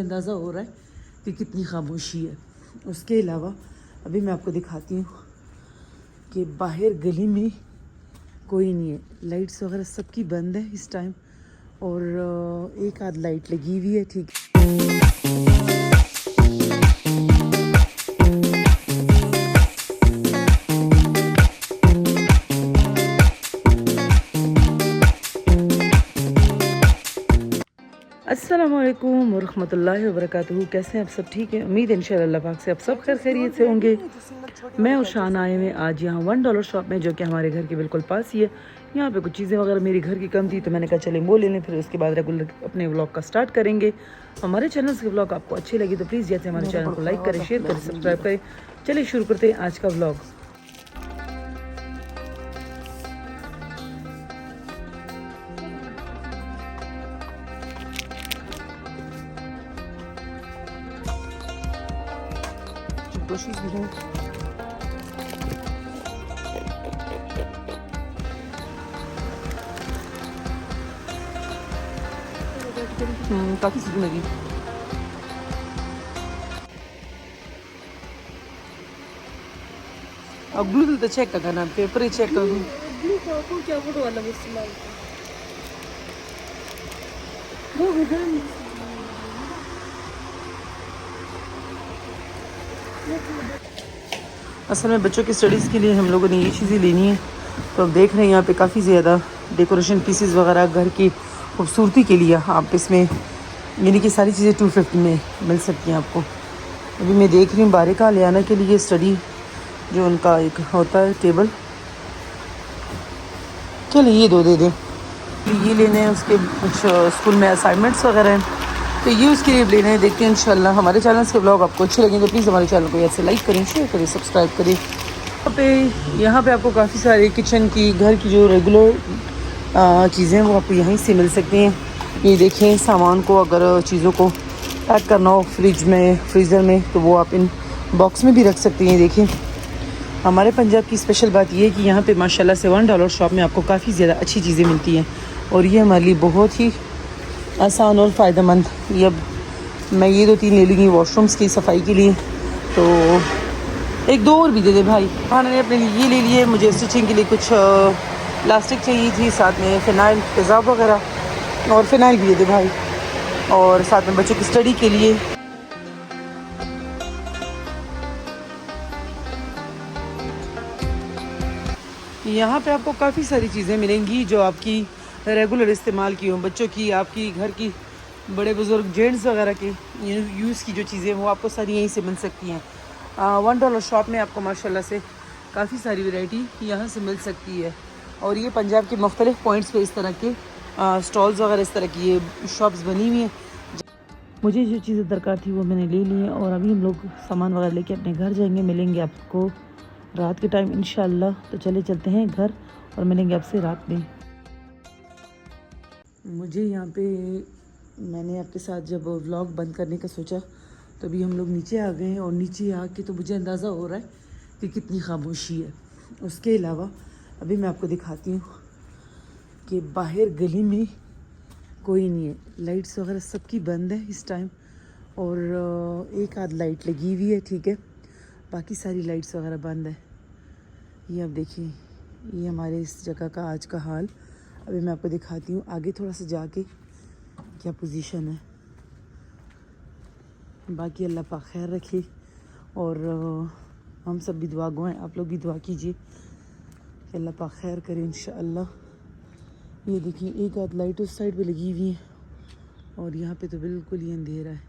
अंदाज़ा हो रहा है कि कितनी खामोशी है। उसके अलावा अभी मैं आपको दिखाती हूँ कि बाहर गली में कोई नहीं है, लाइट्स वगैरह सबकी बंद है इस टाइम, और एक आध लाइट लगी हुई है। ठीक अस्सलाम वालेकुम वरहमतुल्लाहि वबरकातुहू। कैसे हैं आप सब? ठीक है, उम्मीद है इंशाअल्लाह अल्लाह पाक से आप सब खैर खैरियत से होंगे। मैं और शान आए हुए आज यहाँ $1 शॉप में, जो कि हमारे घर के बिल्कुल पास ही है। यहाँ पे कुछ चीज़ें वगैरह मेरी घर की कम थी, तो मैंने कहा चले वो ले लें, फिर उसके बाद रेगुलर अपने व्लॉग का स्टार्ट करेंगे। हमारे चैनल के व्लॉग आपको अच्छे लगे तो प्लीज़ जैसे हमारे चैनल को लाइक करें, शेयर करें, सब्सक्राइब करें। चलिए शुरू करते हैं आज का व्लॉग। कोशिश भी है काफ़ी सीधी लगी। अब ब्लू तो चेक करना, पेपर ही चेक करूँ। ब्लू को क्या वो वाला इस्तेमाल असल में बच्चों की स्टडीज़ के लिए हम लोगों ने ये चीज़ें लेनी है, तो अब देख रहे हैं यहाँ पे काफ़ी ज़्यादा डेकोरेशन पीसेस वगैरह घर की खूबसूरती के लिए आप इसमें यानी कि सारी चीज़ें 250 में मिल सकती हैं आपको। अभी मैं देख रही हूँ बारिका ले आने के लिए स्टडी जो उनका एक होता है टेबल। चलिए ये दो दे दें, ये लेने हैं, उसके कुछ स्कूल में असाइनमेंट्स वगैरह हैं, तो ये उसके लिए लेने हैं। देखते हैं इंशाल्लाह हमारे चैनल के ब्लॉग आपको अच्छे लगेंगे तो प्लीज़ हमारे चैनल को ऐसे लाइक करें, शेयर करें, सब्सक्राइब करें। यहाँ पे आपको काफ़ी सारे किचन की घर की जो रेगुलर चीज़ें हैं वो आपको यहीं से मिल सकती हैं। ये देखें, सामान को अगर चीज़ों को पैक करना हो फ्रिज में, फ्रीज़र में, तो वो आप इन बॉक्स में भी रख सकती हैं। देखें, हमारे पंजाब की स्पेशल बात ये है कि यहाँ पे माशाल्लाह से $1 शॉप में आपको काफ़ी ज़्यादा अच्छी चीज़ें मिलती हैं, और ये हमारे लिए बहुत ही आसान और फ़ायदेमंद। ये अब मैं ये 2-3 ले लूँगी वॉशरूम्स की सफाई के लिए, तो एक दो और भी दे दे भाई। हाँ, मैंने अपने लिए ये ले लिए, मुझे स्टिचिंग के लिए कुछ प्लास्टिक चाहिए थी, साथ में फ़िनाइल, तेज़ाब वगैरह, और फ़िनाइल भी दे दे भाई, और साथ में बच्चों की स्टडी के लिए। यहाँ पे आपको काफ़ी सारी चीज़ें मिलेंगी जो आपकी रेगुलर इस्तेमाल की हों, बच्चों की, आपकी घर की, बड़े बुज़ुर्ग जेंट्स वगैरह के यूज़ की जो चीज़ें वो आपको सारी यहीं से मिल सकती हैं। $1 शॉप में आपको माशाल्लाह से काफ़ी सारी वैरायटी यहाँ से मिल सकती है, और ये पंजाब के मुख्तलिफ़ पॉइंट्स पे इस तरह के स्टॉल्स वगैरह, इस तरह की ये शॉप्स बनी हुई हैं। मुझे जो चीज़ें दरकार थी वो मैंने ले ली हैं, और अभी हम लोग सामान वगैरह लेके अपने घर जाएंगे। मिलेंगे आपको रात के टाइम इंशाल्लाह, तो चले चलते हैं घर और मिलेंगे आपसे रात में। मुझे यहाँ पे मैंने आपके साथ जब व्लॉग बंद करने का सोचा तो अभी हम लोग नीचे आ गए हैं, और नीचे आके तो मुझे अंदाज़ा हो रहा है कि कितनी खामोशी है। उसके अलावा अभी मैं आपको दिखाती हूँ कि बाहर गली में कोई नहीं है, लाइट्स वगैरह सबकी बंद है इस टाइम, और एक आध लाइट लगी हुई है, ठीक है, बाकी सारी लाइट्स वगैरह बंद है। ये आप देखिए, ये हमारे इस जगह का आज का हाल। अभी मैं आपको दिखाती हूँ आगे थोड़ा सा जाके क्या पोजीशन है। बाकी अल्लाह पाक खैर रखे, और हम सब भी दुआ गो हैं, आप लोग भी दुआ कीजिए कि अल्लाह पाक खैर करे इंशाअल्लाह। ये देखिए, एक आध लाइट उस साइड पे लगी हुई है, और यहाँ पे तो बिल्कुल ही अंधेरा है,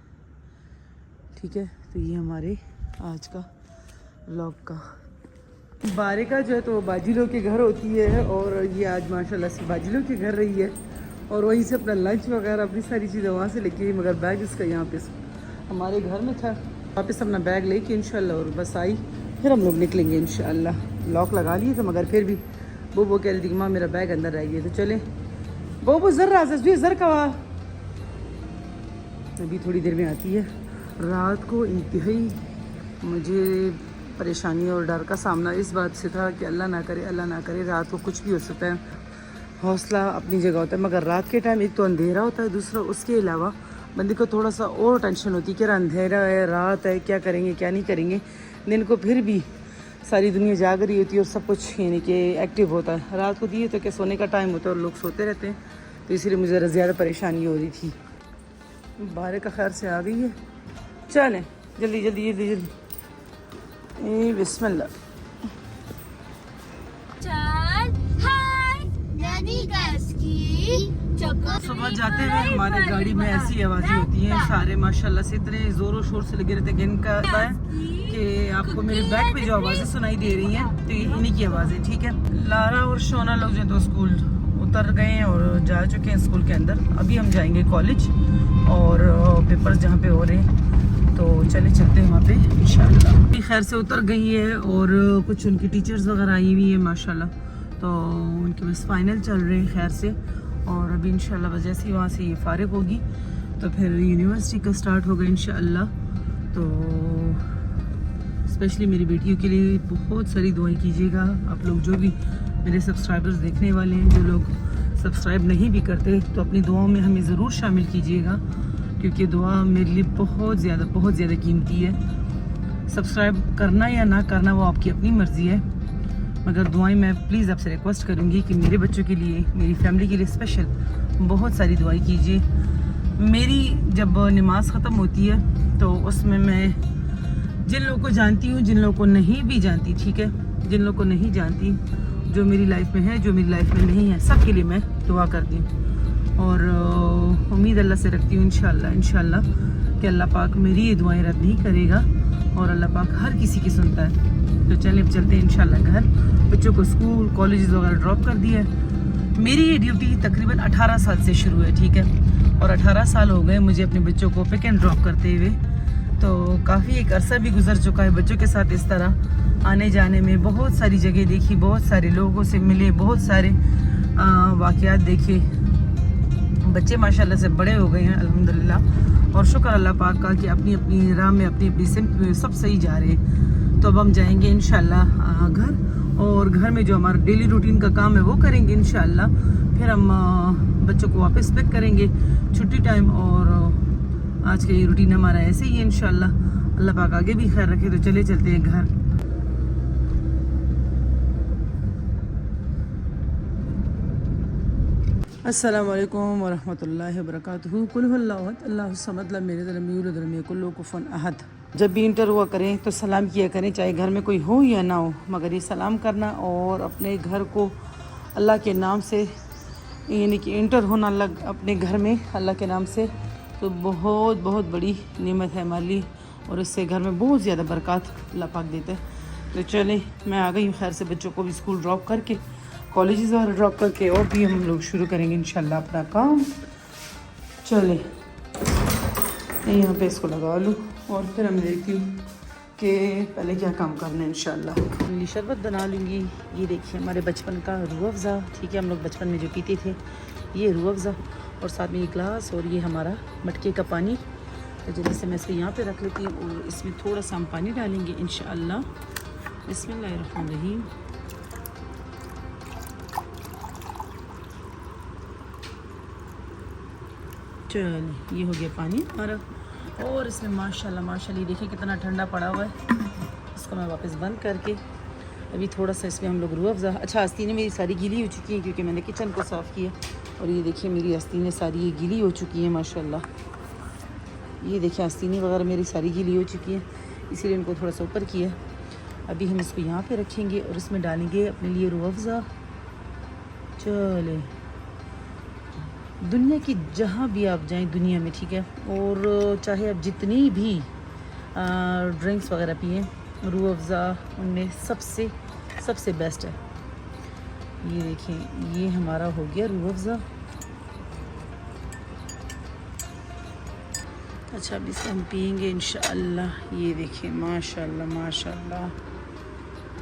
ठीक है। तो ये हमारे आज का व्लॉग का बारिका जो है तो वो बाजी लोग के घर होती है, और ये आज माशाल्लाह से बाजी लोग के घर रही है, और वहीं से अपना लंच वगैरह अपनी सारी चीज़ें वहाँ से लेके आई, मगर बैग इसका यहाँ पे हमारे घर में था। वापस अपना बैग लेके इंशाल्लाह और बस आई, फिर हम लोग निकलेंगे इंशाल्लाह। लॉक लगा लिए थे, मगर फिर भी वो कह रही थी कि माँ मेरा बैग अंदर रह गया, तो चले वो ज़र ज़र का अभी थोड़ी देर में आती है। रात को इंतहाई मुझे परेशानी और डर का सामना इस बात से था कि अल्लाह ना करे रात को कुछ भी हो सकता है। हौसला अपनी जगह होता है, मगर रात के टाइम एक तो अंधेरा होता है, दूसरा उसके अलावा बंदे को थोड़ा सा और टेंशन होती है कि अंधेरा है, रात है, क्या करेंगे क्या नहीं करेंगे। दिन को फिर भी सारी दुनिया जाग रही होती है और सब कुछ यानी कि एक्टिव होता है। रात को दिए तो क्या सोने का टाइम होता है और लोग सोते रहते हैं, तो इसीलिए मुझे ज़रा ज़्यादा परेशानी हो रही थी। बारह का खैर से आ गई है, चलें जल्दी जल्दी जल्दी जल्दी। ए बिस्मिल्लाह। सुबह जाते हुए हमारे गाड़ी में ऐसी आवाज़ें होती हैं सारे माशाल्लाह से इतने ज़ोरों शोर से लगे रहते हैं। इनका आता है कि आपको मेरे बैक पे जो आवाज़ें सुनाई दे रही हैं तो ये इन्हीं की आवाज़ें, ठीक है। लारा और शोना लोग जो तो स्कूल उतर गए हैं और जा चुके हैं स्कूल के अंदर। अभी हम जाएंगे कॉलेज और पेपर्स जहाँ पे हो रहे हैं, तो चले चलते हैं वहाँ पे इंशाल्लाह। खैर से उतर गई है और कुछ उनकी टीचर्स वगैरह आई हुई है माशाल्लाह, तो उनके बस फाइनल चल रहे हैं खैर से। और अभी इंशाल्लाह बस जैसे ही वहाँ से ये फारिग होगी तो फिर यूनिवर्सिटी का स्टार्ट होगा इंशाल्लाह। तो स्पेशली मेरी बेटियों के लिए बहुत सारी दुआएं कीजिएगा आप लोग, जो भी मेरे सब्सक्राइबर्स देखने वाले हैं। जो लोग सब्सक्राइब नहीं भी करते तो अपनी दुआओं में हमें ज़रूर शामिल कीजिएगा, क्योंकि दुआ मेरे लिए बहुत ज़्यादा कीमती है। सब्सक्राइब करना या ना करना वो आपकी अपनी मर्ज़ी है, मगर दुआएं मैं प्लीज़ आपसे रिक्वेस्ट करूँगी कि मेरे बच्चों के लिए, मेरी फैमिली के लिए स्पेशल बहुत सारी दुआएं कीजिए। मेरी जब नमाज ख़त्म होती है तो उसमें मैं जिन लोगों को जानती हूँ, जिन लोगों को नहीं भी जानती, ठीक है, जिन लोगों को नहीं जानती, जो मेरी लाइफ में है, जो मेरी लाइफ में नहीं है, सब के लिए मैं दुआ करती हूँ। और उम्मीद अल्लाह से रखती हूँ इंशाल्लाह कि अल्लाह पाक मेरी ये दुआएं रद्द नहीं करेगा और अल्लाह पाक हर किसी की सुनता है। तो चले अब चलते हैं इंशाल्लाह घर। बच्चों को स्कूल कॉलेज वगैरह ड्रॉप कर दिया है। मेरी ये ड्यूटी तकरीबन 18 साल से शुरू है, ठीक है, और 18 साल हो गए मुझे अपने बच्चों को पिक एंड ड्रॉप करते हुए। तो काफ़ी एक अरसा भी गुजर चुका है बच्चों के साथ इस तरह आने जाने में। बहुत सारी जगह देखी, बहुत सारे लोगों से मिले, बहुत सारे वाक़यात देखे। बच्चे माशाल्लाह से बड़े हो गए हैं अल्हम्दुलिल्लाह, और शुक्र अल्लाह पाक का कि अपनी अपनी राह में, अपनी अपनी सिमत में सब सही जा रहे हैं। तो अब हम जाएंगे इंशाल्लाह घर, और घर में जो हमारा डेली रूटीन का काम है वो करेंगे इंशाल्लाह। फिर हम बच्चों को वापस पिक करेंगे छुट्टी टाइम, और आज का ये रूटीन हमारा ऐसे ही है इंशाल्लाह। अल्लाह पाक आगे भी खैर रखे। तो चले चलते हैं घर। अस्सलाम वालेकुम वरहमतुल्लाहि वबरकातुहू। कुल हुवल्लाहु अहद अल्लाहु समद लम यलिद वलम यूलद वलम यकुल लहू कुफुवन अहद। जब भी इंटर हुआ करें तो सलाम किया करें, चाहे घर में कोई हो या ना हो, मगर ये सलाम करना और अपने घर को अल्लाह के नाम से, यानी कि इंटर होना अल्लाह अपने घर में अल्लाह के नाम से, तो बहुत बड़ी नेमत है हमारे लिए, और इससे घर में बहुत ज़्यादा बरकत अल्लाह पाक देता है। तो चले मैं आ गई हूँ खैर से, बच्चों को भी स्कूल ड्रॉप करके, कॉलेजेस और ड्रॉप करके, और भी हम लोग शुरू करेंगे इंशाल्लाह अपना काम। चले यहाँ पे इसको लगा लूँ और फिर हम देखती हूँ कि पहले क्या काम करना है इंशाल्लाह। ये शरबत बना लूँगी। ये देखिए हमारे बचपन का रूह अफ़ज़ा, ठीक है, हम लोग बचपन में जो पीते थे ये रूह अफ़ज़ा, और साथ में ये ग्लास, और ये हमारा मटके का पानी। तो जल्दी से मैं इसको यहाँ पे रख लेती हूँ, और इसमें थोड़ा सा हम पानी डालेंगे इंशाअल्लाह। बिस्मिल्लाहिर्रहमानिर्रहीम। चलिए ये हो गया पानी हमारा, और इसमें माशाल्लाह देखिए कितना ठंडा पड़ा हुआ है। इसको मैं वापस बंद करके अभी थोड़ा सा इसमें हम लोग रूह अफ़ज़ा, अच्छा आस्तीनें मेरी सारी गीली हो चुकी हैं क्योंकि मैंने किचन को साफ़ किया, और ये देखिए मेरी आस्तीनें सारी ये गीली हो चुकी हैं माशाल्लाह। ये देखिए आस्तीनें वगैरह मेरी सारी गीली हो चुकी हैं, इसीलिए इनको थोड़ा सा ऊपर किया। अभी हम इसको यहाँ पे रखेंगे और इसमें डालेंगे अपने लिए रूह अफ़ज़ा। चले दुनिया की जहाँ भी आप जाएं दुनिया में, ठीक है, और चाहे आप जितनी भी ड्रिंक्स वगैरह पिएं, रूह अफ़ज़ा उनमें सबसे बेस्ट है। ये देखें ये हमारा हो गया रूह अफ़ज़ा। अच्छा अब इसे हम पियेंगे इंशाअल्लाह। ये देखें माशाल्लाह।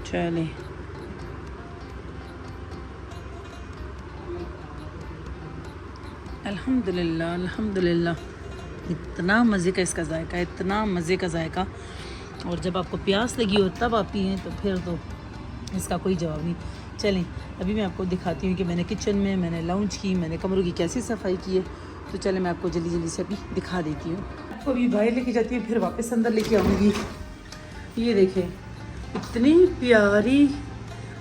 चले अल्हम्दुलिल्लाह। इतना मज़े का इसका जायका, इतना मज़े का जायका, और जब आपको प्यास लगी हो तब आप पिएँ तो फिर तो इसका कोई जवाब नहीं। चलें अभी मैं आपको दिखाती हूँ कि मैंने किचन में मैंने लाउंज की, मैंने कमरों की कैसी सफाई की है, तो चले मैं आपको जल्दी जल्दी से अभी दिखा देती हूँ। आपको अभी बाहर लेके जाती हूँ, फिर वापस अंदर लेके आऊँगी। ये देखें इतनी प्यारी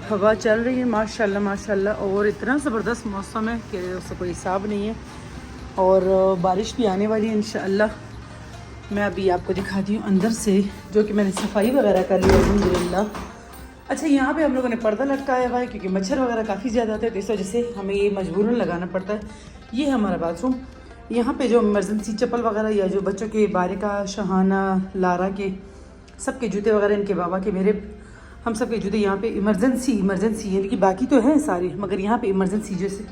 हवा चल रही है माशाल्लाह माशाल्लाह, और इतना ज़बरदस्त मौसम है कि उसका कोई हिसाब नहीं है। और बारिश भी आने वाली है इंशाअल्लाह। मैं अभी आपको दिखाती हूँ अंदर से, जो कि मैंने सफाई वगैरह कर ली अल्हम्दुलिल्लाह। अच्छा, यहाँ पे हम लोगों ने पर्दा लटकाया हुआ है क्योंकि मच्छर वगैरह काफ़ी ज़्यादा आते हैं, तो इस वजह से हमें ये मजबूरन लगाना पड़ता है। ये है हमारा बाथरूम। यहाँ पे जो इमरजेंसी चप्पल वगैरह या जो बच्चों के बारिका, शहाना, लारा के सबके जूते वगैरह, इनके बाबा के, मेरे, हम सब के जूते यहाँ पे इमरजेंसी यानी कि बाकी तो हैं सारे, मगर यहाँ पे इमरजेंसी जैसे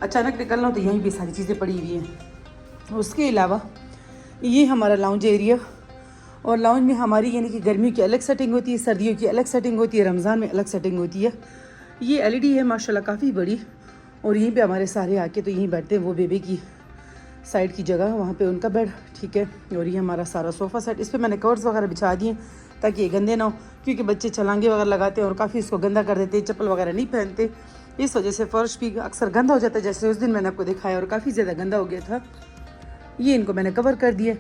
अचानक निकलना हो तो यहीं पे सारी चीज़ें पड़ी हुई हैं। उसके अलावा ये हमारा लाउंज एरिया, और लाउंज में हमारी यानी कि गर्मियों की अलग सेटिंग होती है, सर्दियों की अलग सेटिंग होती है, रमज़ान में अलग सेटिंग होती है। ये एलईडी है माशाल्लाह काफ़ी बड़ी, और यहीं पे हमारे सारे आके तो यहीं बैठते हैं। वो बेबी की साइड की जगह, वहाँ पे उनका बेड, ठीक है। और ये हमारा सारा सोफ़ा सेट, इस पर मैंने कवर्स वगैरह बिछा दिए ताकि ये गंदे ना हो, क्योंकि बच्चे छलांगे वगैरह लगाते हैं और काफ़ी इसको गंदा कर देते हैं, चप्पल वगैरह नहीं पहनते, इस वजह से फ़र्श भी अक्सर गंदा हो जाता है। जैसे उस दिन मैंने आपको दिखाया और काफ़ी ज़्यादा गंदा हो गया था, ये इनको मैंने कवर कर दिया।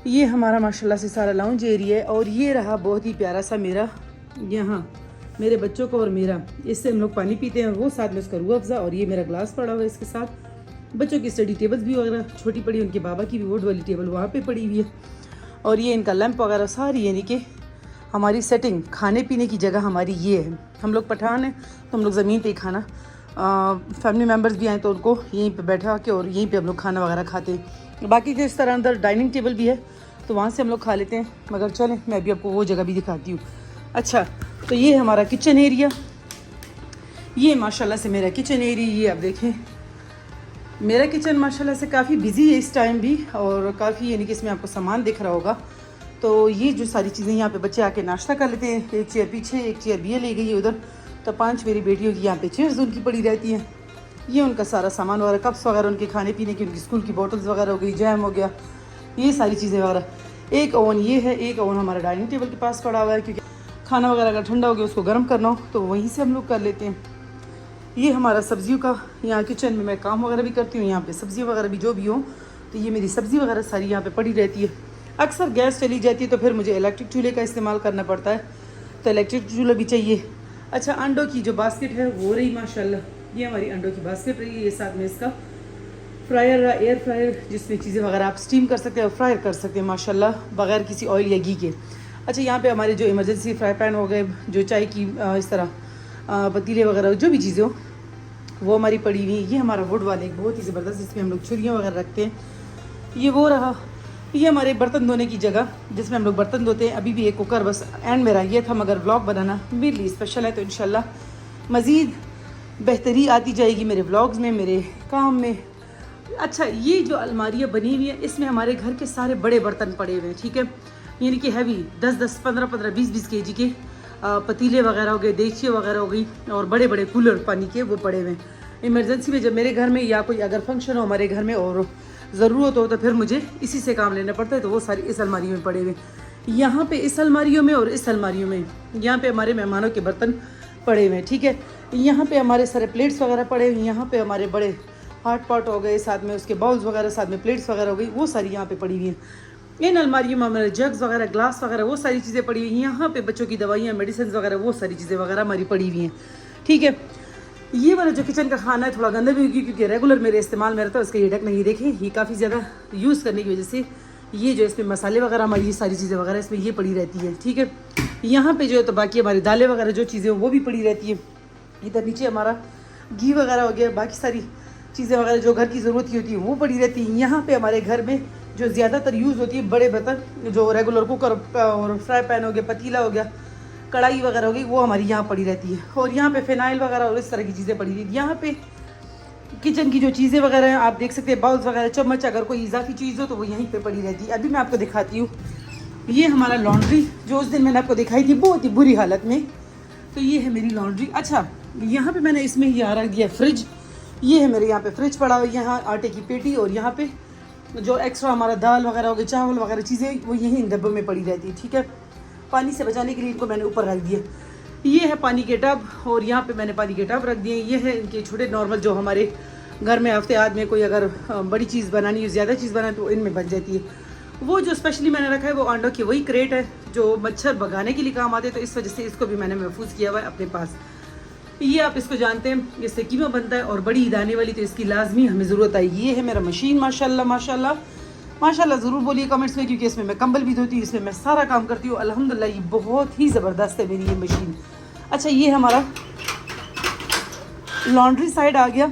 ये हमारा माशाल्लाह से सारा लाउंज एरिया है। और ये रहा बहुत ही प्यारा सा मेरा, यहाँ मेरे बच्चों को और मेरा, इससे हम लोग पानी पीते हैं, वो साथ में उसका रूह अफ़ज़ा, और ये मेरा ग्लास पड़ा हुआ है इसके साथ। बच्चों की स्टडी टेबल्स भी वगैरह छोटी पड़ी, उनके बाबा की भी वुड वाली टेबल वहाँ पे पड़ी हुई है। और ये इनका लैंप वगैरह सारी, यानी कि हमारी सेटिंग, खाने पीने की जगह हमारी ये है। हम लोग पठान हैं तो हम लोग ज़मीन पे ही खाना, फैमिली मेम्बर्स भी आए तो उनको यहीं पे बैठा के और यहीं पे हम लोग खाना वगैरह खाते हैं। बाकी जो इस तरह अंदर डाइनिंग टेबल भी है तो वहाँ से हम लोग खा लेते हैं, मगर चलें मैं अभी आपको वो जगह भी दिखाती हूँ। अच्छा, तो ये हमारा किचन एरिया, ये माशाल्लाह से मेरा किचन एरिया। ये आप देखें मेरा किचन माशाल्लाह से काफ़ी बिजी है इस टाइम भी, और काफ़ी यानी कि इसमें आपको सामान दिख रहा होगा। तो ये जो सारी चीज़ें यहाँ पे बच्चे आके नाश्ता कर लेते हैं, एक चेयर पीछे, एक चेयर भी ले गई है उधर, तो 5 मेरी बेटियों की यहाँ पे चेयर्स उनकी पड़ी रहती हैं। ये उनका सारा सामान वगैरह, कप्स वगैरह, उनके खाने पीने की, उनकी स्कूल की बॉटल्स वगैरह हो गई, जैम हो गया, ये सारी चीज़ें वगैरह। एक ओवन ये है, एक ओवन हमारा डाइनिंग टेबल के पास पड़ा हुआ है, क्योंकि खाना वगैरह अगर ठंडा हो गया उसको गर्म करना हो तो वहीं से हम लोग कर लेते हैं। ये हमारा सब्जियों का, यहाँ किचन में मैं काम वगैरह भी करती हूँ, यहाँ पे सब्ज़ी वगैरह भी जो भी हो, तो ये मेरी सब्ज़ी वगैरह सारी यहाँ पे पड़ी रहती है। अक्सर गैस चली जाती है तो फिर मुझे इलेक्ट्रिक चूल्हे का इस्तेमाल करना पड़ता है, तो इलेक्ट्रिक चूल्हा भी चाहिए। अच्छा, अंडों की जो बास्केट है वो रही माशाल्लाह, ये हमारी अंडों की बास्केट रही है। साथ में इसका फ्रायर, एयर फ्रायर, जिसमें चीज़ें वगैरह आप स्टीम कर सकते हैं और फ्राई कर सकते हैं माशाल्लाह, बगैर किसी ऑयल या घी के। अच्छा, यहाँ पे हमारे जो इमरजेंसी फ्राई पैन हो गए, जो चाय की इस तरह पतीले वगैरह जो भी चीज़ें हो वो हमारी पड़ी हुई। ये हमारा वुड वाले एक बहुत ही ज़बरदस्त, जिसमें हम लोग छुरियाँ वगैरह रखते हैं। ये वो रहा, ये हमारे बर्तन धोने की जगह जिसमें हम लोग बर्तन धोते हैं। अभी भी एक कुकर बस एंड मेरा ये था, मगर व्लॉग बनाना मेरे लिए स्पेशल है, तो इंशाल्लाह मज़ीद बेहतरी आती जाएगी मेरे व्लॉग्स में, मेरे काम में। अच्छा, ये जो अलमारियाँ बनी हुई हैं इसमें हमारे घर के सारे बड़े बर्तन पड़े हुए हैं, ठीक है, यानी कि हैवी 10-10, 15-15, 20-20 kg के पतीले वगैरह हो गए, देगचियाँ वगैरह हो गई, और बड़े बड़े कूलर पानी के वो पड़े हुए हैं। इमरजेंसी में जब मेरे घर में या कोई अगर फंक्शन हो हमारे घर में और ज़रूरत हो तो फिर मुझे इसी से काम लेना पड़ता है, तो वो सारी इस अलमारी में पड़े हुए। यहाँ पे इस अलमारियों में और इस अलमारियों में, यहाँ पे हमारे मेहमानों के बर्तन पड़े हुए हैं, ठीक है। यहाँ पे हमारे सारे प्लेट्स वगैरह पड़े हुए हैं, यहाँ पे हमारे बड़े हॉट पॉट हो गए, साथ में उसके बाउल्स वगैरह, साथ में प्लेट्स वगैरह हो गई, वो सारी यहाँ पे पड़ी हुई हैं। इन अलमारियों में हमारे जग्स वगैरह, ग्लास वगैरह, वो सारी चीज़ें पड़ी हुई हैं। यहाँ पे बच्चों की दवाइयाँ, मेडिसिन वगैरह, वो सारी चीज़ें वगैरह हमारी पड़ी हुई हैं, ठीक है। ये वाला जो किचन का खाना है थोड़ा गंदा भी होगी, क्योंकि रेगुलर मेरे इस्तेमाल में रहता है, उसका ये ढक नहीं, देखें ये काफ़ी ज़्यादा यूज़ करने की वजह से ये जो इसमें मसाले वगैरह, हमारी ये सारी चीज़ें वगैरह इसमें ये पड़ी रहती है, ठीक है। यहाँ पे जो है तो बाकी हमारी दालें वगैरह जो चीज़ें वो भी पड़ी रहती है। इधर नीचे हमारा घी वगैरह हो गया, बाकी सारी चीज़ें वगैरह जो घर की ज़रूरत की होती है वो पड़ी रहती है। यहाँ पे हमारे घर में जो ज़्यादातर यूज़ होती है बड़े बर्तन, जो रेगुलर कुकर और फ्राई पैन हो गया, पतीला हो गया, कढ़ाई वगैरह हो गई, वो हमारी यहाँ पड़ी रहती है। और यहाँ पे फिनाइल वगैरह और इस तरह की चीज़ें पड़ी रहती है। यहाँ पे किचन की जो चीज़ें वगैरह हैं आप देख सकते हैं, बाउल्स वगैरह, चम्मच, अगर कोई इजाफी चीज़ हो तो वो यहीं पे पड़ी रहती है। अभी मैं आपको दिखाती हूँ, ये हमारा लॉन्ड्री जो उस दिन मैंने आपको दिखाई थी बहुत ही बुरी हालत में, तो ये है मेरी लॉन्ड्री। अच्छा, यहाँ पे मैंने इसमें यहाँ रख दिया फ्रिज, ये है मेरे यहाँ पे फ्रिज पड़ा हुआ है, यहाँ आटे की पेटी, और यहाँ पे जो एक्स्ट्रा हमारा दाल वगैरह हो गई, चावल वगैरह चीज़ें वो यहीं इन डब्बों में पड़ी रहती है, ठीक है। पानी से बचाने के लिए इनको मैंने ऊपर रख दिया। ये है पानी के टब, और यहाँ पे मैंने पानी के टब रख दिए। ये है इनके छोटे नॉर्मल जो हमारे घर में हफ्ते में कोई अगर बड़ी चीज़ बनानी है, ज़्यादा चीज़ बनानी तो इनमें बच जाती है। वो जो स्पेशली मैंने रखा है वो अंडों की वही क्रेट है जो मच्छर भगाने के लिए काम आते हैं, तो इस वजह से इसको भी मैंने महफूज किया हुआ है अपने पास। ये आप इसको जानते हैं, इससे कीमा बनता है और बड़ी ईद आने वाली तो इसकी लाजमी हमें ज़रूरत है। ये है मेरा मशीन, माशाल्लाह माशाल्लाह माशाल्लाह ज़रूर बोलिए कमेंट्स में, क्योंकि इसमें मैं कंबल भी धोती हूँ, इसमें मैं सारा काम करती हूँ अल्हम्दुलिल्लाह। ये बहुत ही ज़बरदस्त है मेरी ये मशीन। अच्छा, ये हमारा लॉन्ड्री साइड आ गया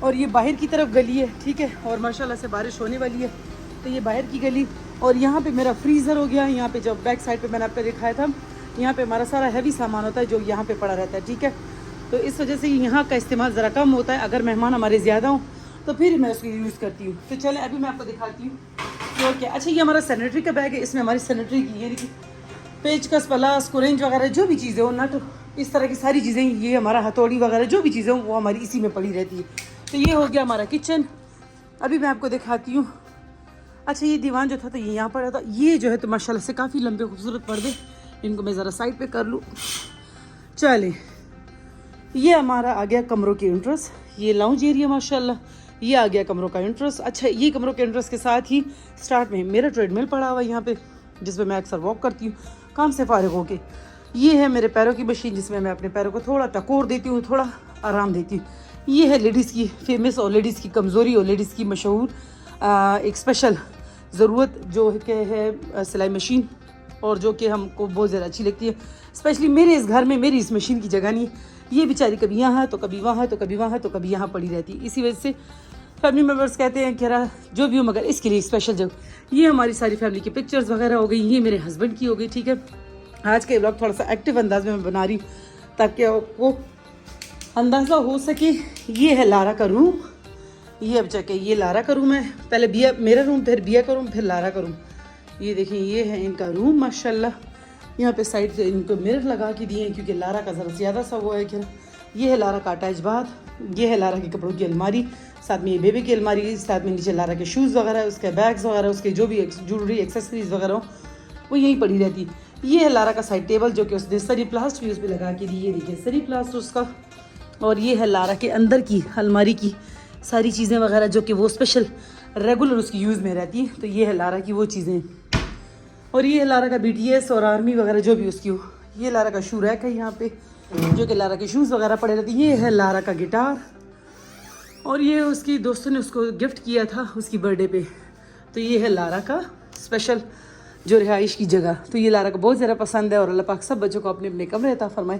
और ये बाहर की तरफ गली है, ठीक है, और माशाल्लाह से बारिश होने वाली है तो ये बाहर की गली। और यहाँ पे मेरा फ्रीज़र हो गया। यहाँ पे जब बैक साइड पे मैंने आपको दिखाया था, यहाँ पे हमारा सारा हैवी सामान होता है जो यहाँ पे पड़ा रहता है, ठीक है। तो इस वजह से यहाँ का इस्तेमाल ज़रा कम होता है, अगर मेहमान हमारे ज़्यादा हों तो फिर मैं उसको यूज़ करती हूँ। तो चलें अभी मैं आपको दिखाती हूँ तो क्या। अच्छा, ये हमारा सैनिटरी का बैग है, इसमें हमारी सैनिटरी की ये देखिए पेचकस प्लास कुरेंज वगैरह जो भी चीज़ें हो, नट, इस तरह की सारी चीज़ें, ये हमारा हथौड़ी वगैरह जो भी चीज़ें हों वो हमारी इसी में पड़ी रहती है। तो ये हो गया हमारा किचन। अभी मैं आपको दिखाती हूँ। अच्छा, ये दीवान जो था तो ये यहाँ पड़ा था, ये जो है तो माशाल्लाह से काफ़ी लंबे खूबसूरत पर्दे, इनको मैं ज़रा साइड पे कर लूँ। चले, ये हमारा आ गया कमरों के इंट्रेस, ये लाउंज एरिया माशाल्लाह, ये आ गया कमरों का इंट्रेस। अच्छा, ये कमरों के इंट्रेस के साथ ही स्टार्ट में मेरा ट्रेडमिल पड़ा हुआ है यहाँ पे, जिसमें मैं अक्सर वॉक करती हूँ काम से फारिग होके। ये है मेरे पैरों की मशीन, जिसमें मैं अपने पैरों को थोड़ा टकोर देती हूँ, थोड़ा आराम देती हूँ। ये है लेडीज़ की फेमस और लेडीज़ की कमज़ोरी और लेडीज़ की मशहूर एक स्पेशल ज़रूरत जो है सिलाई मशीन, और जो कि हमको बहुत ज़्यादा अच्छी लगती है। स्पेशली मेरे इस घर में मेरी इस मशीन की जगह नहीं है, ये बेचारी कभी यहाँ है तो कभी वहाँ है तो कभी वहाँ है तो कभी यहाँ पड़ी रहती है। इसी वजह से फैमिली मेम्बर्स कहते हैं कि रहा जो भी हो मगर इसके लिए स्पेशल जगह। ये हमारी सारी फैमिली की पिक्चर्स वगैरह हो गई, ये मेरे हस्बैंड की हो गई, ठीक है। आज के व्लॉग थोड़ा सा एक्टिव अंदाज में मैं बना रही हूँ ताकि आपको अंदाज़ा हो सके। ये है लारा का रूम, ये अब चेक है, ये लारा का रूम है। पहले बिया मेरा रूम, फिर बिया का रूम, फिर लारा का रूम। ये देखें, ये है इनका रूम माशाल्लाह। यहाँ पे साइड से इनको मिरर लगा के दिए हैं क्योंकि लारा का ज़रा ज़्यादा सा वो है कि ये है लारा का अटैच बाथ, ये है लारा के कपड़ों की अलमारी, साथ में ये बेबी की अलमारी, साथ में नीचे लारा के शूज़ वगैरह, उसके बैग्स वगैरह, उसके जो भी ज्वेलरी एक्सेसरीज वगैरह हो वो यहीं पड़ी रहती है। ये है लारा का साइड टेबल जो कि उसने सरी प्लास्ट भी उस पर लगा के दी, ये देखिए सरी प्लास्ट उसका। और ये है लारा के अंदर की अलमारी की सारी चीज़ें वगैरह जो कि वो स्पेशल रेगुलर उसकी यूज़ में रहती है। तो ये है लारा की वो चीज़ें, और ये है लारा का BTS और आर्मी वगैरह जो भी उसकी हो। ये लारा का शू रैक है यहाँ पे जो कि लारा के शूज़ वगैरह पड़े रहते हैं। ये है लारा का गिटार, और ये उसकी दोस्तों ने उसको गिफ्ट किया था उसकी बर्थडे पे। तो ये है लारा का स्पेशल जो रिहाइश की जगह। तो ये लारा को बहुत ज़्यादा पसंद है और अल्लाह पाक सब बच्चों को अपने अपने कमरे अता फरमाए।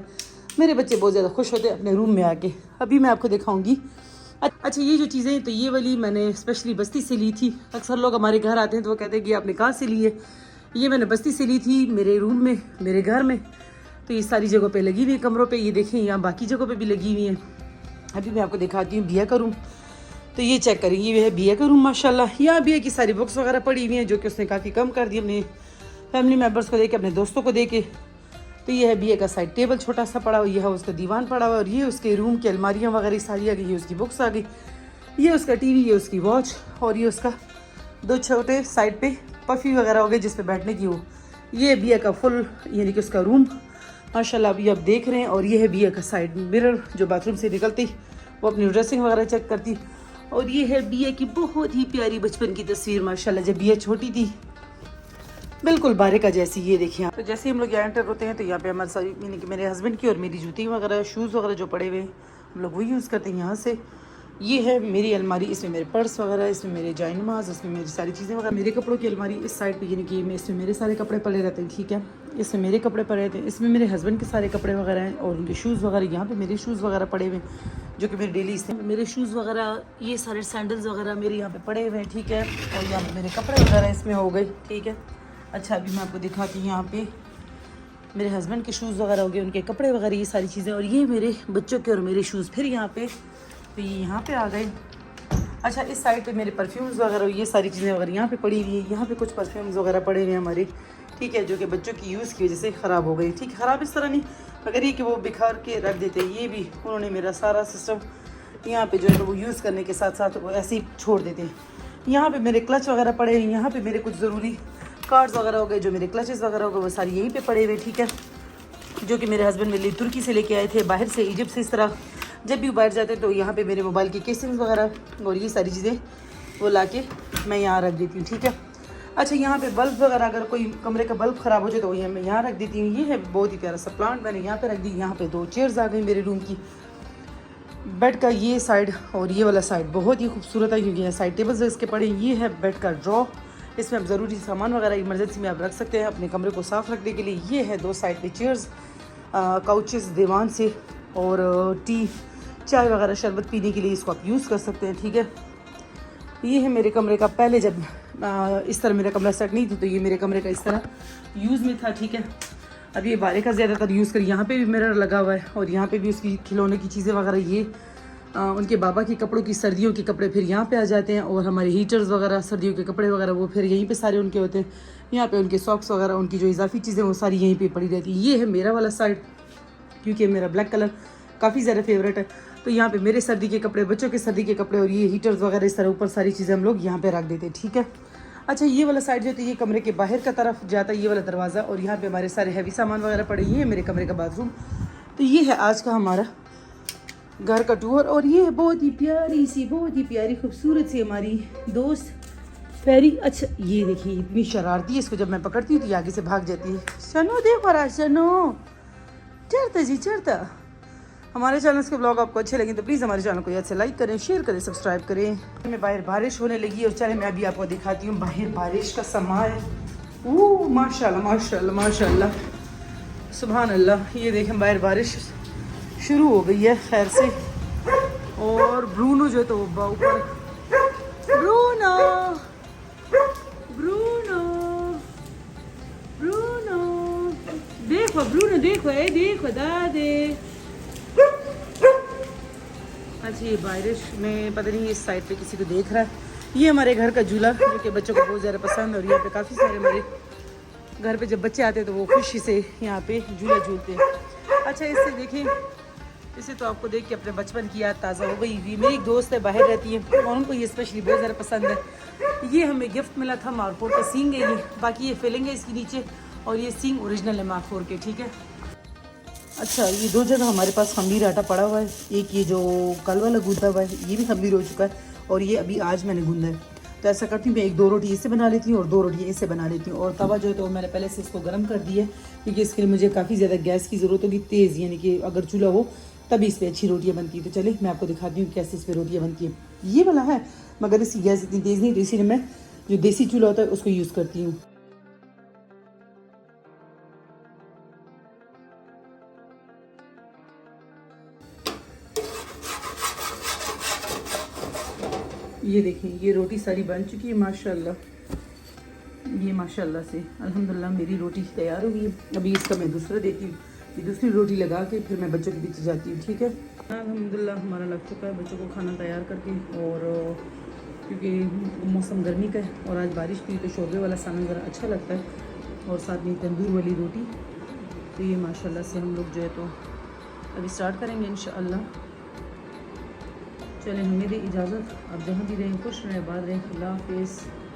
मेरे बच्चे बहुत ज़्यादा खुश होते हैं अपने रूम में आके। अभी मैं आपको दिखाऊंगी। अच्छा, ये जो चीज़ें तो ये वाली मैंने स्पेशली बस्ती से ली थी। अक्सर लोग हमारे घर आते हैं तो वो कहते हैं कि आपने कहाँ से ली है। ये मैंने बस्ती से ली थी मेरे रूम में, मेरे घर में। तो ये सारी जगहों पे लगी हुई है कमरों पे, ये देखें यहाँ बाकी जगहों पे भी लगी हुई हैं। अभी मैं आपको दिखाती हूँ बिया का रूम। तो ये चेक करें, ये है बिया का रूम माशाल्लाह। यहाँ बिया की सारी बुक्स वगैरह पड़ी हुई हैं जो कि उसने काफ़ी कम कर दी अपने फैमिली मेम्बर्स को दे के, अपने दोस्तों को दे के। तो ये है बिया का साइड टेबल छोटा सा पड़ा हुआ, ये है उसका दीवान पड़ा हुआ, और ये उसके रूम की अलमारियाँ वगैरह सारी आ गई, ये उसकी बुक्स आ गई, ये उसका TV, ये उसकी वॉच, और ये उसका दो छोटे साइड पे पफी वगैरह हो गए जिस पे बैठने की हो। ये बिया का फुल यानी कि उसका रूम माशाल्लाह अभी आप देख रहे हैं। और ये है बिया का साइड मिरर जो बाथरूम से निकलती वो अपनी ड्रेसिंग वगैरह चेक करती। और ये है बिया की बहुत ही प्यारी बचपन की तस्वीर माशाल्लाह, जब बिया छोटी थी बिल्कुल बारिका जैसी। ये देखिए आप। तो जैसे ही हम लोग यहाँ एंटर होते हैं तो यहाँ पे हमारे सारी यानी कि मेरे हस्बैंड की और मेरी जूती वगैरह शूज़ वगैरह जो पड़े हुए हैं हम लोग वही यूज़ करते हैं यहाँ से। ये है मेरी अलमारी, इसमें मेरे पर्स वगैरह, इसमें मेरे जाइनमाज, इसमें मेरी सारी चीज़ें वगैरह। मेरे कपड़ों की अलमारी इस साइड पे यानी कि इसमें मेरे सारे कपड़े पड़े रहते हैं, ठीक है। इसमें मेरे कपड़े पड़े रहते हैं, इसमें मेरे हस्बैंड के सारे कपड़े वगैरह हैं और उनके शूज़ वगैरह। यहाँ पे मेरे शूज़ वगैरह पड़े हुए हैं जो कि मेरे डेली इसमें मेरे शूज़ वगैरह, ये सारे सैंडल्स वगैरह मेरे यहाँ पे पड़े हुए हैं, ठीक है। और यहाँ पे मेरे कपड़े वगैरह इसमें हो गए, ठीक है। अच्छा, अभी मैं आपको दिखाती हूँ यहाँ पे मेरे हस्बैंड के शूज़ वगैरह हो गए, उनके कपड़े वगैरह, ये सारी चीज़ें। और ये मेरे बच्चों के और मेरे शूज़ फिर यहाँ पे, तो ये यहाँ पे आ गए। अच्छा, इस साइड पे मेरे परफ्यूम्स वगैरह, ये सारी चीज़ें वगैरह यहाँ पे पड़ी हुई है। यहाँ पे कुछ परफ्यूम्स वगैरह पड़े हुए हैं हमारे, ठीक है, जो कि बच्चों की यूज़ की वजह से ख़राब हो गई, ठीक है। ख़राब इस तरह नहीं मगर ये कि वो बिखार के रख देते हैं। ये भी उन्होंने मेरा सारा सिस्टम यहाँ पे जो है वो यूज़ करने के साथ साथ वो ऐसे ही छोड़ देते हैं। यहाँ पे मेरे क्लच वगैरह पड़े हैं, यहाँ पे मेरे कुछ ज़रूरी कार्ड्स वगैरह हो गए, जो मेरे क्लचेस वगैरह हो गए वो सारी यहीं पे पड़े हुए, ठीक है, जो कि मेरे हस्बैंड मेरे लिए तुर्की से लेके आए थे, बाहर से इजिप्ट से। इस तरह जब भी बाहर जाते हैं तो यहाँ पे मेरे मोबाइल की केसिंग्स वगैरह और ये सारी चीज़ें वो ला के मैं यहाँ रख देती हूँ, ठीक है। अच्छा, यहाँ पे बल्ब वगैरह अगर कोई कमरे का बल्ब ख़राब हो जाए तो ये मैं यहाँ रख देती हूँ। ये है बहुत ही प्यारा सा प्लांट, मैंने यहाँ पे रख दी। यहाँ पे 2 चेयर्स आ गई मेरे रूम की। बेड का ये साइड और ये वाला साइड बहुत ही खूबसूरत है क्योंकि यहाँ साइड टेबल्स इसके पड़े। ये है बेड का ड्रॉ, इसमें आप ज़रूरी सामान वगैरह इमरजेंसी में आप रख सकते हैं अपने कमरे को साफ़ रखने के लिए। ये है 2 साइड पे चेयर्स, काउचेस दीवान से, और टी चाय वगैरह शरबत पीने के लिए इसको आप यूज़ कर सकते हैं, ठीक है। ये है मेरे कमरे का, पहले जब इस तरह मेरा कमरा सेट नहीं था तो ये मेरे कमरे का इस तरह यूज़ में था, ठीक है। अब ये बारे का ज़्यादातर यूज़ कर, यहाँ पे भी मिरर लगा हुआ है और यहाँ पे भी उसकी खिलौने की चीज़ें वगैरह, ये उनके बाबा के कपड़ों की, सर्दियों के कपड़े फिर यहाँ पे आ जाते हैं, और हमारे हीटर्स वगैरह सर्दियों के कपड़े वगैरह वो फिर यहीं पे सारे उनके होते हैं। यहाँ पे उनके सॉक्स वगैरह, उनकी जो इजाफी चीज़ें वो सारी यहीं पे पड़ी रहती है। ये है मेरा वाला साइड, क्योंकि मेरा ब्लैक कलर काफ़ी ज़्यादा फेवरेट है, तो यहाँ पे मेरे सर्दी के कपड़े, बच्चों के सर्दी के कपड़े और ये हीटर्स वगैरह इस तरह ऊपर सारी चीज़ें हम लोग यहाँ पे रख देते हैं, ठीक है। अच्छा, ये वाला साइड जो है ये कमरे के बाहर का तरफ जाता है, ये वाला दरवाज़ा, और यहाँ पे हमारे सारे हैवी सामान वगैरह पड़े। ये है मेरे कमरे का बाथरूम। तो ये है आज का हमारा घर का टूर, और ये है बहुत ही प्यारी खूबसूरत सी हमारी दोस्त पैरी। अच्छा, ये देखिए इतनी शरारती है, इसको जब मैं पकड़ती हूँ तो ये आगे से भाग जाती है। शनो देखो रहा, शनो चढ़ता जी चढ़ता। हमारे चैनल के ब्लॉग आपको अच्छे लगे तो प्लीज़ हमारे चैनल को याद से लाइक करें, शेयर करें, सब्सक्राइब करें। मैं बाहर बारिश होने लगी और चले मैं अभी आपको दिखाती हूँ बाहर बारिश का समा है। ओह माशाल्लाह माशाल्लाह माशाल्लाह, सुभान अल्लाह। ये देखें बाहर बारिश शुरू हो गई है खैर से, और ब्रूनो जो है तो वो ऊपर, ब्रूनो ब्रूनो ब्रूनो देखो, ब्रूनो देखो, देखो दादे। अच्छा, ये बारिश में पता नहीं इस साइड पे किसी को देख रहा है। ये हमारे घर का झूला जो कि बच्चों को बहुत ज़्यादा पसंद है, और यहाँ पे काफ़ी सारे हमारे घर पे जब बच्चे आते हैं तो वो खुशी से यहाँ पे झूला झूलते हैं। अच्छा, इससे देखें, इसे तो आपको देख के अपने बचपन की याद ताज़ा हो गई। मेरी एक दोस्त है, बाहर रहती है, और उनको ये स्पेशली बहुत ज़्यादा पसंद है। ये हमें गिफ्ट मिला था, मारकोट का सींग है ये, बाकी ये फिलिंग है इसके नीचे, और ये सींग ओरिजिनल है मारकोट के, ठीक है। अच्छा, ये 2 जगह हमारे पास खमीर आटा पड़ा हुआ है। एक ये जो कल वाला गूंदा हुआ है ये भी खमीर हो चुका है, और ये अभी आज मैंने गूंदा है। तो ऐसा करती हूँ मैं 1-2 रोटी इससे बना लेती हूँ और 2 रोटी इससे बना लेती हूँ। और तवा जो है तो मैंने पहले से इसको गर्म कर दिया है, क्योंकि इसके लिए मुझे काफ़ी ज़्यादा गैस की ज़रूरत होगी, तेज़, यानी कि अगर चूल्हा हो तभी इस पर अच्छी रोटियाँ बनती है। तो चलिए मैं आपको दिखाती हूँ कैसे इस पर रोटियाँ बनती है। ये वाला है मगर इसकी गैस इतनी तेज़ नहीं, तो इसीलिए मैं जो देसी चूल्हा होता है उसको यूज़ करती हूँ। ये देखिए ये रोटी सारी बन चुकी है माशाल्लाह। ये माशाल्लाह से अल्हम्दुलिल्लाह मेरी रोटी तैयार हो गई है। अभी इसका मैं दूसरा देती हूँ, ये दूसरी रोटी लगा के फिर मैं बच्चों के पीछे जाती हूँ, ठीक है। अल्हम्दुलिल्लाह हमारा लग चुका है बच्चों को खाना तैयार करके, और क्योंकि मौसम गर्मी का है और आज बारिश की तो शोरबे वाला सामान ज़रा अच्छा लगता है, और साथ में तंदूर वाली रोटी। तो ये माशाल्लाह से हम लोग जो है तो अभी स्टार्ट करेंगे इंशाअल्लाह। चलें, हमें दे इजाज़त, आप जहाँ भी रहें खुश रहें, आबाद रहें, अल्लाह हाफ़िज़।